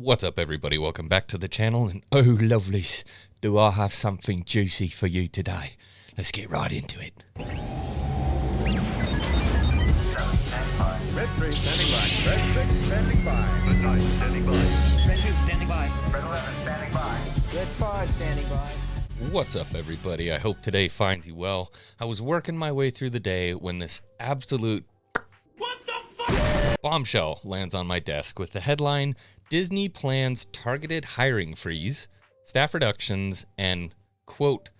What's up, everybody? Welcome back to the channel, and oh lovelies, do I have something juicy for you today. Let's get right into it. Red 3 standing by. Red 6 standing by. Red 9 standing by. Red 2 standing by. Red 11 standing by. Red 5 standing by. What's up, everybody? I hope today finds you well. I was working my way through the day when this absolute bombshell lands on my desk with the headline, Disney plans targeted hiring freeze, staff reductions, and, quote,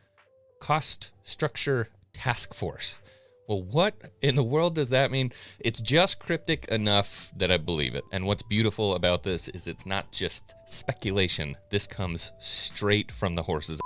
cost structure task force. Well, what in the world does that mean? It's just cryptic enough that I believe it. And what's beautiful about this is it's not just speculation. This comes straight from the horse's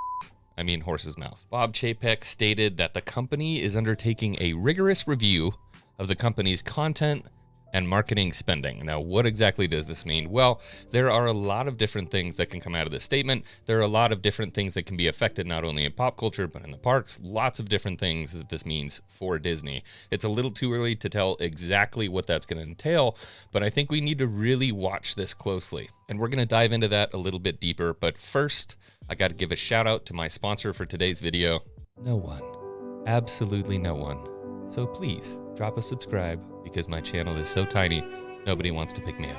mouth. Bob Chapek stated that the company is undertaking a rigorous review of the company's content and marketing spending. Now, what exactly does this mean? Well, there are a lot of different things that can come out of this statement. There are a lot of different things that can be affected not only in pop culture, but in the parks. Lots of different things that this means for Disney. It's a little too early to tell exactly what that's going to entail, but I think we need to really watch this closely. And we're going to dive into that a little bit deeper. But first, I got to give a shout out to my sponsor for today's video. No one. Absolutely no one. So please drop a subscribe because my channel is so tiny, nobody wants to pick me up.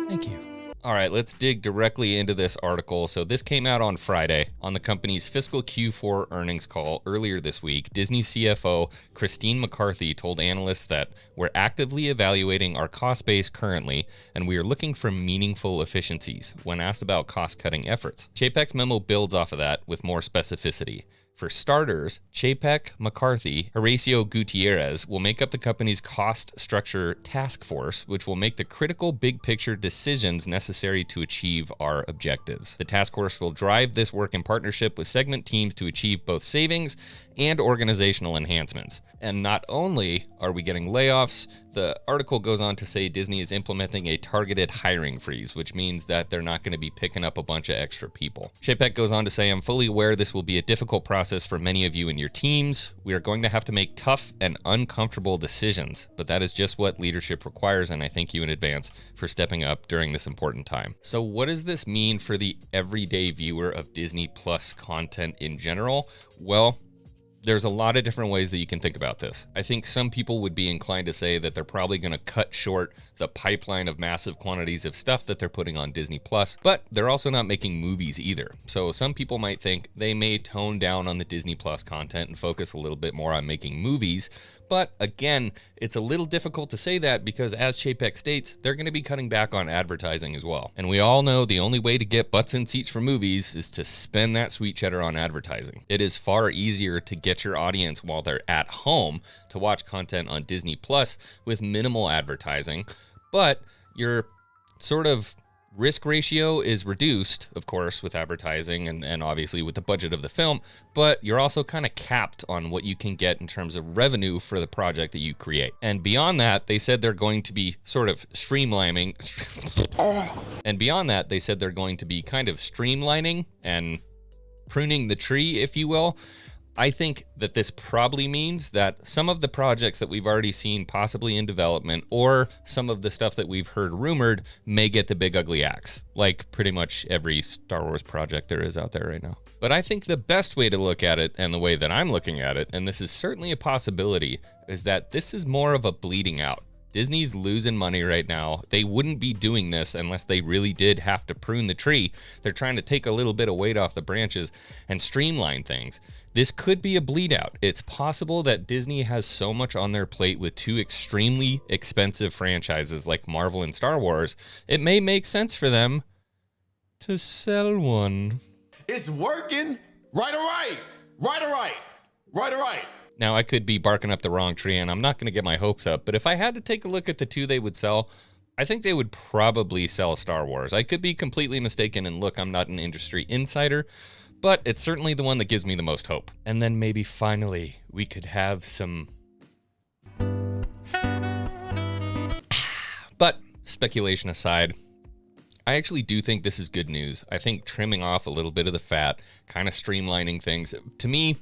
Thank you. All right, let's dig directly into this article. So this came out on Friday on the company's fiscal Q4 earnings call earlier this week. Disney CFO Christine McCarthy told analysts that we're actively evaluating our cost base currently, and we are looking for meaningful efficiencies when asked about cost-cutting efforts. Chapek's memo builds off of that with more specificity. For starters, Chapek, McCarthy, Horacio Gutierrez will make up the company's cost structure task force, which will make the critical big picture decisions necessary to achieve our objectives. The task force will drive this work in partnership with segment teams to achieve both savings and organizational enhancements. And not only are we getting layoffs, the article goes on to say Disney is implementing a targeted hiring freeze, which means that they're not going to be picking up a bunch of extra people. Chapek goes on to say, I'm fully aware this will be a difficult process for many of you and your teams. We are going to have to make tough and uncomfortable decisions, but that is just what leadership requires, and I thank you in advance for stepping up during this important time. So what does this mean for the everyday viewer of Disney Plus content in general? Well, there's a lot of different ways that you can think about this. I think some people would be inclined to say that they're probably going to cut short the pipeline of massive quantities of stuff that they're putting on Disney Plus, but they're also not making movies either. So some people might think they may tone down on the Disney Plus content and focus a little bit more on making movies. But again, it's a little difficult to say that because, as Chapek states, they're going to be cutting back on advertising as well. And we all know the only way to get butts in seats for movies is to spend that sweet cheddar on advertising. It is far easier to get your audience while they're at home to watch content on Disney Plus with minimal advertising, but your sort of risk ratio is reduced, of course, with advertising and obviously with the budget of the film, but you're also kind of capped on what you can get in terms of revenue for the project that you create. And beyond that, they said they're going to be sort of streamlining. And beyond that, they said they're going to be kind of streamlining and pruning the tree, if you will. I think that this probably means that some of the projects that we've already seen possibly in development, or some of the stuff that we've heard rumored, may get the big ugly axe, like pretty much every Star Wars project there is out there right now. But I think the best way to look at it, and the way that I'm looking at it, and this is certainly a possibility, is that this is more of a bleeding out. Disney's losing money right now. They wouldn't be doing this unless they really did have to prune the tree. They're trying to take a little bit of weight off the branches and streamline things. This could be a bleed out. It's possible that Disney has so much on their plate with two extremely expensive franchises like Marvel and Star Wars, it may make sense for them to sell one. It's working. Right or right. Right or right. Right or right. Now, I could be barking up the wrong tree, and I'm not going to get my hopes up, but if I had to take a look at the two they would sell, I think they would probably sell Star Wars. I could be completely mistaken, and look, I'm not an industry insider, but it's certainly the one that gives me the most hope. And then maybe finally we could have some... But speculation aside, I actually do think this is good news. I think trimming off a little bit of the fat, kind of streamlining things, to me,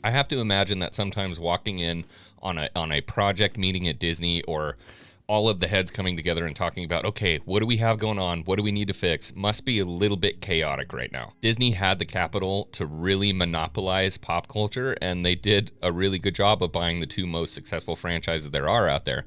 I have to imagine that sometimes walking in on a project meeting at Disney or all of the heads coming together and talking about, okay, what do we have going on? What do we need to fix? Must be a little bit chaotic right now. Disney had the capital to really monopolize pop culture, and they did a really good job of buying the two most successful franchises there are out there.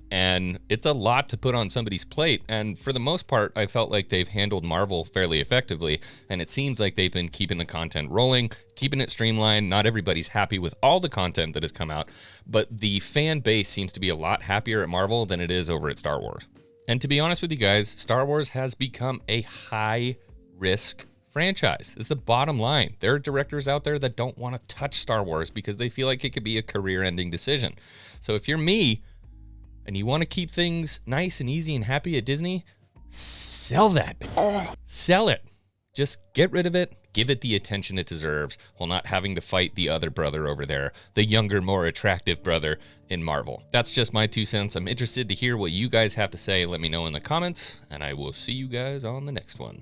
And it's a lot to put on somebody's plate. And for the most part, I felt like they've handled Marvel fairly effectively. And it seems like they've been keeping the content rolling, keeping it streamlined. Not everybody's happy with all the content that has come out, but the fan base seems to be a lot happier at Marvel than it is over at Star Wars. And to be honest with you guys, Star Wars has become a high-risk franchise. It's the bottom line. There are directors out there that don't want to touch Star Wars because they feel like it could be a career-ending decision. So if you're me, and you want to keep things nice and easy and happy at Disney, sell that. Sell it. Just get rid of it. Give it the attention it deserves while not having to fight the other brother over there, the younger, more attractive brother in Marvel. That's just my 2 cents. I'm interested to hear what you guys have to say. Let me know in the comments, and I will see you guys on the next one.